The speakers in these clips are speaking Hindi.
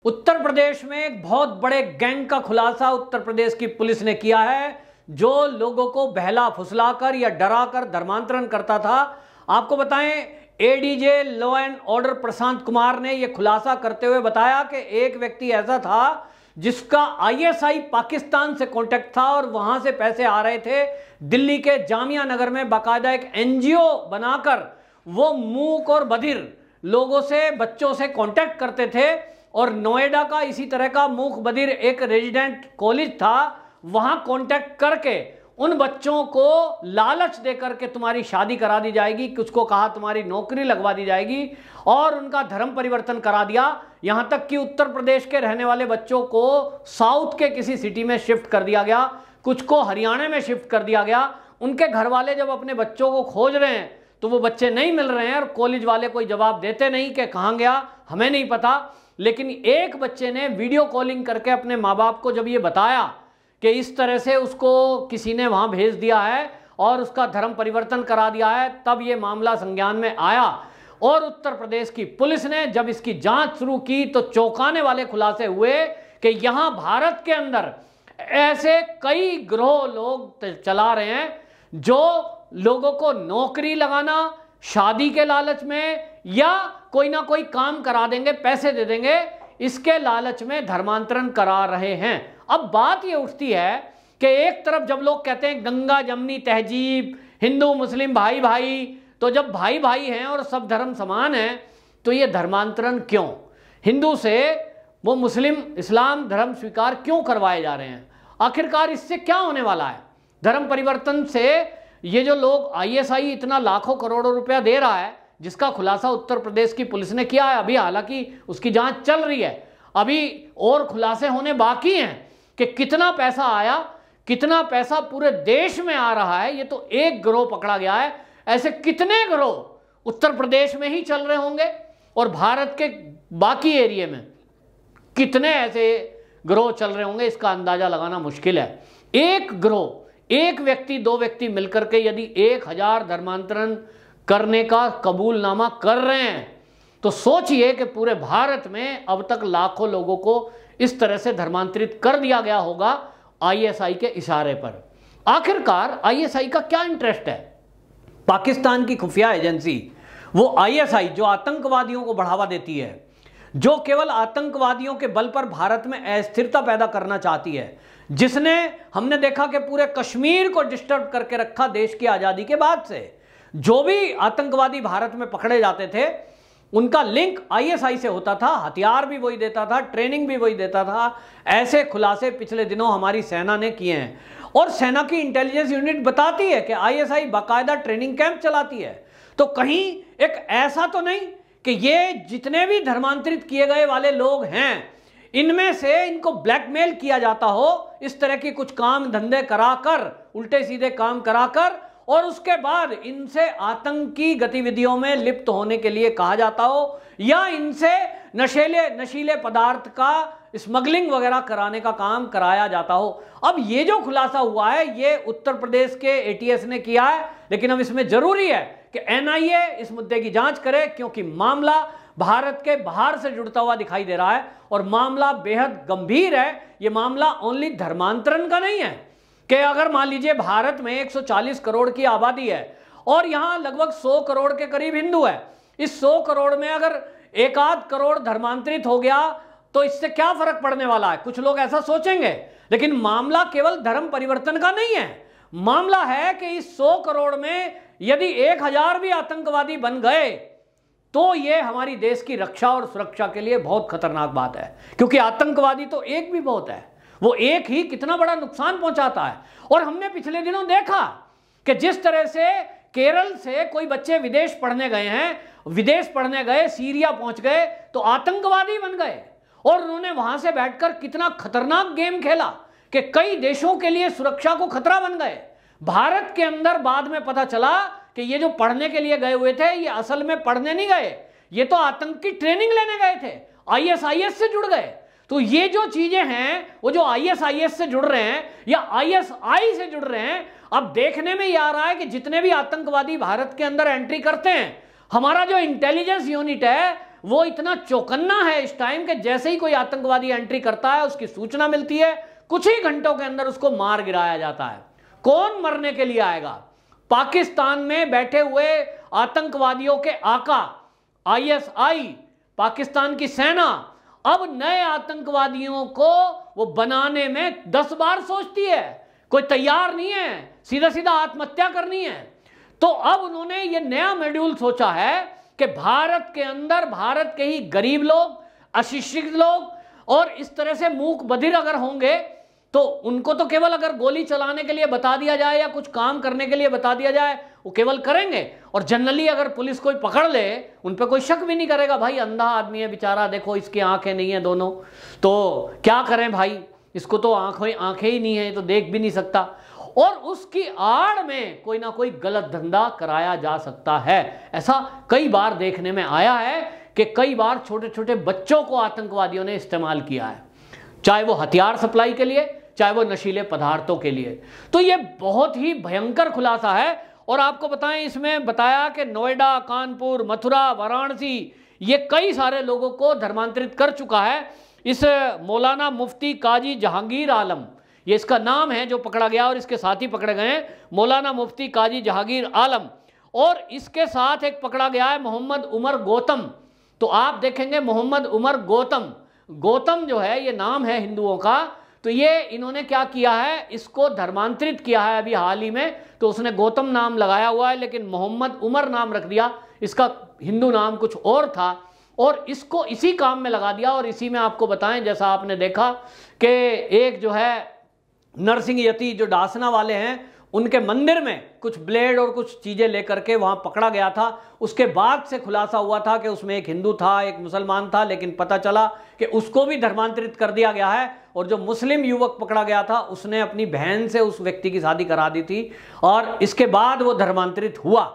उत्तर प्रदेश में एक बहुत बड़े गैंग का खुलासा उत्तर प्रदेश की पुलिस ने किया है, जो लोगों को बहला फुसलाकर या डराकर धर्मांतरण करता था। आपको बताएं, ADJ law and order Prashant Kumar ने यह खुलासा करते हुए बताया कि एक व्यक्ति ऐसा था जिसका आईएसआई पाकिस्तान से कांटेक्ट था और वहां से पैसे आ रहे थे। दिल्ली के जामिया नगर में बाकायदा एक एनजीओ बनाकर वो मूक और बधिर लोगों से, बच्चों से कांटेक्ट करते थे। और नोएडा का इसी तरह का मूक बधिर एक रेजिडेंट कॉलेज था, वहां कांटेक्ट करके उन बच्चों को लालच देकर के तुम्हारी शादी करा दी जाएगी, कुछ को कहा तुम्हारी नौकरी लगवा दी जाएगी और उनका धर्म परिवर्तन करा दिया। यहां तक कि उत्तर प्रदेश के रहने वाले बच्चों को साउथ के किसी सिटी में शिफ्ट कर दिया गया, कुछ को हरियाणा में शिफ्ट कर दिया गया। उनके घर वाले जब अपने बच्चों को खोज रहे हैं तो वो बच्चे नहीं मिल रहे हैं और कॉलेज वाले कोई जवाब देते नहीं कि कहाँ गया, हमें नहीं पता। लेकिन एक बच्चे ने वीडियो कॉलिंग करके अपने माँ बाप को जब ये बताया कि इस तरह से उसको किसी ने वहाँ भेज दिया है और उसका धर्म परिवर्तन करा दिया है, तब ये मामला संज्ञान में आया। और उत्तर प्रदेश की पुलिस ने जब इसकी जांच शुरू की तो चौंकाने वाले खुलासे हुए कि यहाँ भारत के अंदर ऐसे कई गिरोह लोग चला रहे हैं जो लोगों को नौकरी लगाना, शादी के लालच में या कोई ना कोई काम करा देंगे, पैसे दे देंगे, इसके लालच में धर्मांतरण करा रहे हैं। अब बात ये उठती है कि एक तरफ जब लोग कहते हैं गंगा जमनी तहजीब, हिंदू मुस्लिम भाई भाई, तो जब भाई भाई हैं और सब धर्म समान हैं तो ये धर्मांतरण क्यों? हिंदू से वो मुस्लिम इस्लाम धर्म स्वीकार क्यों करवाए जा रहे हैं? आखिरकार इससे क्या होने वाला है? धर्म परिवर्तन से ये जो लोग आईएसआई इतना लाखों करोड़ों रुपया दे रहा है, जिसका खुलासा उत्तर प्रदेश की पुलिस ने किया है, अभी हालांकि उसकी जांच चल रही है, अभी और खुलासे होने बाकी हैं कि कितना पैसा आया, कितना पैसा पूरे देश में आ रहा है। ये तो एक गिरोह पकड़ा गया है, ऐसे कितने गिरोह उत्तर प्रदेश में ही चल रहे होंगे और भारत के बाकी एरिया में कितने ऐसे गिरोह चल रहे होंगे, इसका अंदाजा लगाना मुश्किल है। एक गिरोह, एक व्यक्ति, दो व्यक्ति मिलकर के यदि 1000 धर्मांतरण करने का कबूलनामा कर रहे हैं तो सोचिए कि पूरे भारत में अब तक लाखों लोगों को इस तरह से धर्मांतरित कर दिया गया होगा आईएसआई के इशारे पर। आखिरकार आईएसआई का क्या इंटरेस्ट है? पाकिस्तान की खुफिया एजेंसी, वो आईएसआई जो आतंकवादियों को बढ़ावा देती है, जो केवल आतंकवादियों के बल पर भारत में अस्थिरता पैदा करना चाहती है, जिसने हमने देखा कि पूरे कश्मीर को डिस्टर्ब करके रखा देश की आज़ादी के बाद से। जो भी आतंकवादी भारत में पकड़े जाते थे उनका लिंक आईएसआई से होता था, हथियार भी वही देता था, ट्रेनिंग भी वही देता था। ऐसे खुलासे पिछले दिनों हमारी सेना ने किए हैं और सेना की इंटेलिजेंस यूनिट बताती है कि आईएसआई बाकायदा ट्रेनिंग कैंप चलाती है। तो कहीं एक ऐसा तो नहीं कि ये जितने भी धर्मांतरित किए गए वाले लोग हैं इनमें से इनको ब्लैकमेल किया जाता हो, इस तरह के कुछ काम धंधे कराकर, उल्टे सीधे काम कराकर, और उसके बाद इनसे आतंकी गतिविधियों में लिप्त होने के लिए कहा जाता हो या इनसे नशीले पदार्थ का स्मगलिंग वगैरह कराने का काम कराया जाता हो। अब ये जो खुलासा हुआ है ये उत्तर प्रदेश के एटीएस ने किया है, लेकिन अब इसमें जरूरी है कि एनआईए इस मुद्दे की जांच करे, क्योंकि मामला भारत के बाहर से जुड़ता हुआ दिखाई दे रहा है और मामला बेहद गंभीर है। ये मामला ओनली धर्मांतरण का नहीं है कि अगर मान लीजिए भारत में 140 करोड़ की आबादी है और यहाँ लगभग 100 करोड़ के करीब हिंदू है, इस 100 करोड़ में अगर 1-8 करोड़ धर्मांतरित हो गया तो इससे क्या फर्क पड़ने वाला है? कुछ लोग ऐसा सोचेंगे, लेकिन मामला केवल धर्म परिवर्तन का नहीं है। मामला है कि इस 100 करोड़ में यदि 1000 भी आतंकवादी बन गए तो ये हमारी देश की रक्षा और सुरक्षा के लिए बहुत खतरनाक बात है, क्योंकि आतंकवादी तो एक भी बहुत है, वो एक ही कितना बड़ा नुकसान पहुंचाता है। और हमने पिछले दिनों देखा कि जिस तरह से केरल से कोई बच्चे विदेश पढ़ने गए हैं, विदेश पढ़ने गए, सीरिया पहुंच गए तो आतंकवादी बन गए और उन्होंने वहां से बैठकर कितना खतरनाक गेम खेला कि कई देशों के लिए सुरक्षा को खतरा बन गए। भारत के अंदर बाद में पता चला कि ये जो पढ़ने के लिए गए हुए थे ये असल में पढ़ने नहीं गए, ये तो आतंक की ट्रेनिंग लेने गए थे, आईएसआईएस से जुड़ गए। तो ये जो चीजें हैं, वो जो आईएसआईएस से जुड़ रहे हैं या आईएसआई से जुड़ रहे हैं, अब देखने में ये आ रहा है कि जितने भी आतंकवादी भारत के अंदर एंट्री करते हैं, हमारा जो इंटेलिजेंस यूनिट है वो इतना चौकन्ना है इस टाइम के जैसे ही कोई आतंकवादी एंट्री करता है, उसकी सूचना मिलती है, कुछ ही घंटों के अंदर उसको मार गिराया जाता है। कौन मरने के लिए आएगा? पाकिस्तान में बैठे हुए आतंकवादियों के आका ISI, पाकिस्तान की सेना अब नए आतंकवादियों को वो बनाने में 10 बार सोचती है, कोई तैयार नहीं है, सीधा सीधा आत्महत्या करनी है। तो अब उन्होंने ये नया मॉड्यूल सोचा है कि भारत के अंदर भारत के ही गरीब लोग, अशिक्षित लोग और इस तरह से मूक बधिर अगर होंगे तो उनको तो केवल अगर गोली चलाने के लिए बता दिया जाए या कुछ काम करने के लिए बता दिया जाए वो केवल करेंगे। और जनरली अगर पुलिस कोई पकड़ ले उन पर कोई शक भी नहीं करेगा, भाई अंधा आदमी है बेचारा, देखो इसकी आंखें नहीं है दोनों, तो क्या करें भाई, इसको तो आंखें ही नहीं है, तो देख भी नहीं सकता। और उसकी आड़ में कोई ना कोई गलत धंधा कराया जा सकता है। ऐसा कई बार देखने में आया है कि कई बार छोटे छोटे बच्चों को आतंकवादियों ने इस्तेमाल किया है, चाहे वो हथियार सप्लाई के लिए, चाहे वो नशीले पदार्थों के लिए। तो ये बहुत ही भयंकर खुलासा है। और आपको बताएं, इसमें बताया कि नोएडा, कानपुर, मथुरा, वाराणसी, ये कई सारे लोगों को धर्मांतरित कर चुका है। इस मौलाना मुफ्ती काजी जहांगीर आलम, ये इसका नाम है जो पकड़ा गया, और इसके साथ ही पकड़े गए हैं मौलाना मुफ्ती काजी जहांगीर आलम, और इसके साथ एक पकड़ा गया है मोहम्मद उमर गौतम। तो आप देखेंगे मोहम्मद उमर गौतम, गौतम जो है ये नाम है हिंदुओं का, तो ये इन्होंने क्या किया है, इसको धर्मांतरित किया है अभी हाल ही में। तो उसने गौतम नाम लगाया हुआ है लेकिन मोहम्मद उमर नाम रख दिया, इसका हिंदू नाम कुछ और था, और इसको इसी काम में लगा दिया। और इसी में आपको बताएं, जैसा आपने देखा कि एक जो है नरसिंह यति जो डासना वाले हैं, उनके मंदिर में कुछ ब्लेड और कुछ चीज़ें लेकर के वहाँ पकड़ा गया था। उसके बाद से खुलासा हुआ था कि उसमें एक हिंदू था, एक मुसलमान था, लेकिन पता चला कि उसको भी धर्मांतरित कर दिया गया है। और जो मुस्लिम युवक पकड़ा गया था उसने अपनी बहन से उस व्यक्ति की शादी करा दी थी और इसके बाद वो धर्मांतरित हुआ।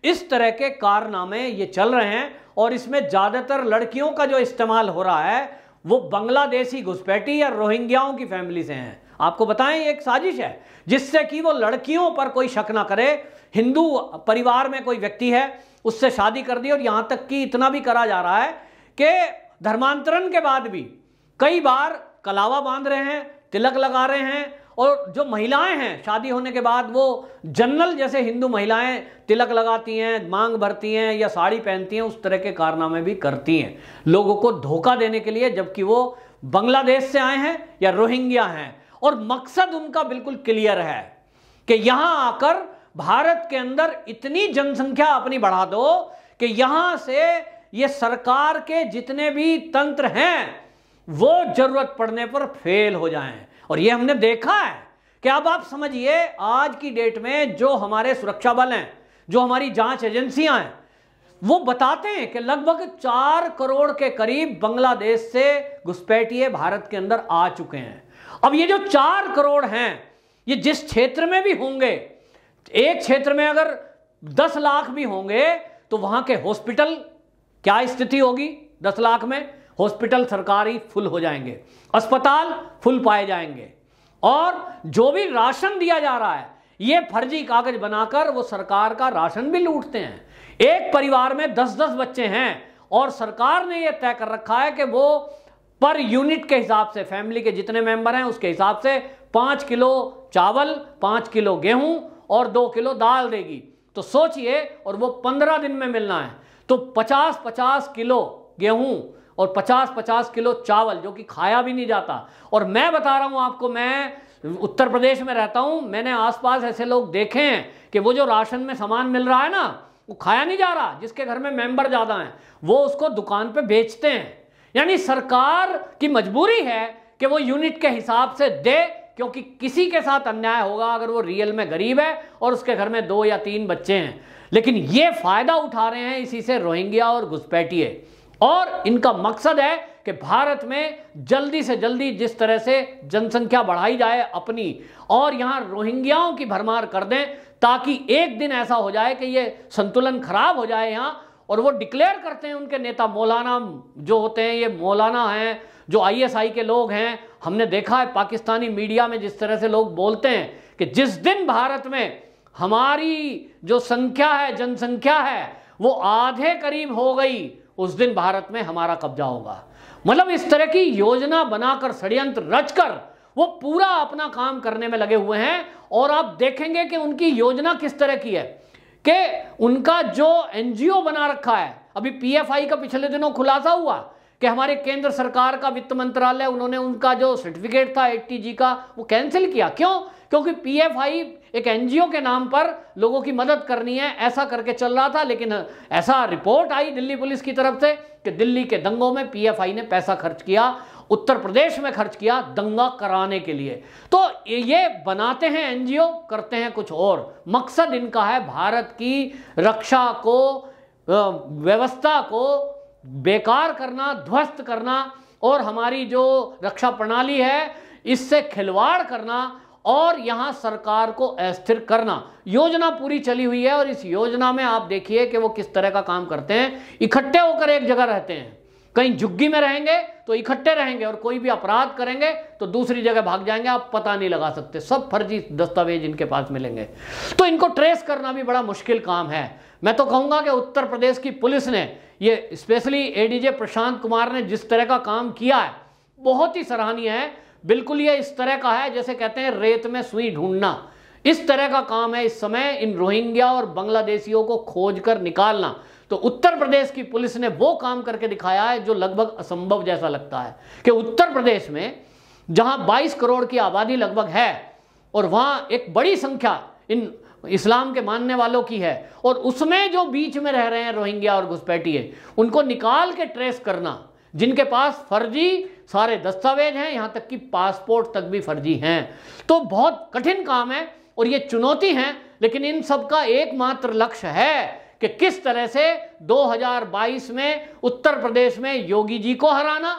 इस तरह के कारनामे ये चल रहे हैं और इसमें ज़्यादातर लड़कियों का जो इस्तेमाल हो रहा है वो बांग्लादेशी घुसपैठी या रोहिंग्याओं की फैमिली से हैं। आपको बताएं, एक साजिश है जिससे कि वो लड़कियों पर कोई शक ना करे। हिंदू परिवार में कोई व्यक्ति है, उससे शादी कर दी, और यहां तक कि इतना भी करा जा रहा है कि धर्मांतरण के बाद भी कई बार कलावा बांध रहे हैं, तिलक लगा रहे हैं, और जो महिलाएं हैं शादी होने के बाद वो जनरल जैसे हिंदू महिलाएं तिलक लगाती हैं, मांग भरती हैं या साड़ी पहनती हैं, उस तरह के कारनामे भी करती हैं लोगों को धोखा देने के लिए, जबकि वो बांग्लादेश से आए हैं या रोहिंग्या हैं। और मकसद उनका बिल्कुल क्लियर है कि यहां आकर भारत के अंदर इतनी जनसंख्या अपनी बढ़ा दो कि यहां से ये सरकार के जितने भी तंत्र हैं वो जरूरत पड़ने पर फेल हो जाएं। और ये हमने देखा है कि अब आप समझिए, आज की डेट में जो हमारे सुरक्षा बल हैं, जो हमारी जांच एजेंसियां हैं, वो बताते हैं कि लगभग 4 करोड़ के करीब बांग्लादेश से घुसपैठिए भारत के अंदर आ चुके हैं। अब ये जो 4 करोड़ हैं, ये जिस क्षेत्र में भी होंगे, एक क्षेत्र में अगर 10 लाख भी होंगे तो वहां के हॉस्पिटल क्या स्थिति होगी? 10 लाख में हॉस्पिटल सरकारी फुल हो जाएंगे, अस्पताल फुल पाए जाएंगे, और जो भी राशन दिया जा रहा है ये फर्जी कागज बनाकर वो सरकार का राशन भी लूटते हैं। एक परिवार में 10-10 बच्चे हैं और सरकार ने यह तय कर रखा है कि वो पर यूनिट के हिसाब से, फैमिली के जितने मेंबर हैं उसके हिसाब से 5 किलो चावल, 5 किलो गेहूं और 2 किलो दाल देगी। तो सोचिए, और वो 15 दिन में मिलना है, तो 50-50 किलो गेहूं और 50-50 किलो चावल, जो कि खाया भी नहीं जाता। और मैं बता रहा हूं आपको, मैं उत्तर प्रदेश में रहता हूं, मैंने आसपास ऐसे लोग देखे हैं कि वो जो राशन में सामान मिल रहा है ना, वो खाया नहीं जा रहा, जिसके घर में मेंबर ज़्यादा हैं वो उसको दुकान पे बेचते हैं। यानी सरकार की मजबूरी है कि वो यूनिट के हिसाब से दे, क्योंकि किसी के साथ अन्याय होगा अगर वो रियल में गरीब है और उसके घर में 2 या 3 बच्चे हैं। लेकिन ये फायदा उठा रहे हैं इसी से रोहिंग्या और घुसपैठिए, और इनका मकसद है कि भारत में जल्दी से जल्दी जिस तरह से जनसंख्या बढ़ाई जाए अपनी, और यहाँ रोहिंग्याओं की भरमार कर दें, ताकि एक दिन ऐसा हो जाए कि ये संतुलन खराब हो जाए यहाँ। और वो डिक्लेयर करते हैं उनके नेता, मौलाना जो होते हैं, ये मौलाना हैं जो ISI के लोग हैं। हमने देखा है पाकिस्तानी मीडिया में जिस तरह से लोग बोलते हैं कि जिस दिन भारत में हमारी जो संख्या है, जनसंख्या है, वो आधे करीब हो गई, उस दिन भारत में हमारा कब्जा होगा। मतलब इस तरह की योजना बनाकर, षड्यंत्र रचकर वो पूरा अपना काम करने में लगे हुए हैं। और आप देखेंगे कि उनकी योजना किस तरह की है कि उनका जो एनजीओ बना रखा है, अभी पीएफआई का पिछले दिनों खुलासा हुआ कि हमारे केंद्र सरकार का वित्त मंत्रालय, उन्होंने उनका जो सर्टिफिकेट था 80G का वो कैंसिल किया। क्यों? क्योंकि पीएफआई एक एनजीओ के नाम पर लोगों की मदद करनी है, ऐसा करके चल रहा था। लेकिन ऐसा रिपोर्ट आई दिल्ली पुलिस की तरफ से कि दिल्ली के दंगों में पीएफआई ने पैसा खर्च किया, उत्तर प्रदेश में खर्च किया दंगा कराने के लिए। तो ये बनाते हैं एनजीओ, करते हैं कुछ और। मकसद इनका है भारत की रक्षा को, व्यवस्था को बेकार करना, ध्वस्त करना और हमारी जो रक्षा प्रणाली है इससे खिलवाड़ करना और यहां सरकार को अस्थिर करना। योजना पूरी चली हुई है और इस योजना में आप देखिए कि वो किस तरह का काम करते हैं। इकट्ठे होकर एक जगह रहते हैं, कहीं झुग्गी में रहेंगे तो इकट्ठे रहेंगे और कोई भी अपराध करेंगे तो दूसरी जगह भाग जाएंगे, आप पता नहीं लगा सकते। सब फर्जी दस्तावेज इनके पास मिलेंगे, तो इनको ट्रेस करना भी बड़ा मुश्किल काम है। मैं तो कहूंगा कि उत्तर प्रदेश की पुलिस ने, ये स्पेशली एडीजे प्रशांत कुमार ने जिस तरह का काम किया है बहुत ही सराहनीय है। बिल्कुल ये इस तरह का है जैसे कहते हैं रेत में सुई ढूंढना, इस तरह का काम है इस समय इन रोहिंग्या और बांग्लादेशियों को खोज कर निकालना। तो उत्तर प्रदेश की पुलिस ने वो काम करके दिखाया है जो लगभग असंभव जैसा लगता है कि उत्तर प्रदेश में जहां 22 करोड़ की आबादी लगभग है और वहां एक बड़ी संख्या इन इस्लाम के मानने वालों की है और उसमें जो बीच में रह रहे हैं रोहिंग्या और घुसपैठिए, उनको निकाल के ट्रेस करना, जिनके पास फर्जी सारे दस्तावेज हैं, यहां तक कि पासपोर्ट तक भी फर्जी हैं, तो बहुत कठिन काम है और ये चुनौती है। लेकिन इन सब का एकमात्र लक्ष्य है कि किस तरह से 2022 में उत्तर प्रदेश में योगी जी को हराना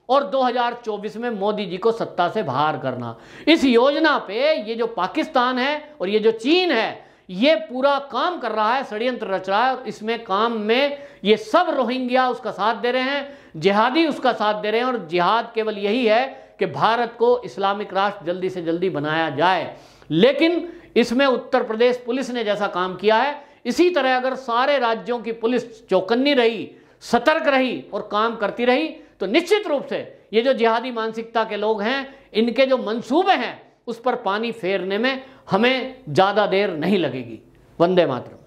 और 2024 में मोदी जी को सत्ता से बाहर करना। इस योजना पे ये जो पाकिस्तान है और ये जो चीन है ये पूरा काम कर रहा है, षड्यंत्र रच रहा है। इसमें काम में ये सब रोहिंग्या उसका साथ दे रहे हैं, जिहादी उसका साथ दे रहे हैं और जिहाद केवल यही है कि भारत को इस्लामिक राष्ट्र जल्दी से जल्दी बनाया जाए। लेकिन इसमें उत्तर प्रदेश पुलिस ने जैसा काम किया है, इसी तरह अगर सारे राज्यों की पुलिस चौकन्नी रही, सतर्क रही और काम करती रही तो निश्चित रूप से ये जो जिहादी मानसिकता के लोग हैं, इनके जो मंसूबे हैं उस पर पानी फेरने में हमें ज़्यादा देर नहीं लगेगी। वंदे मातरम।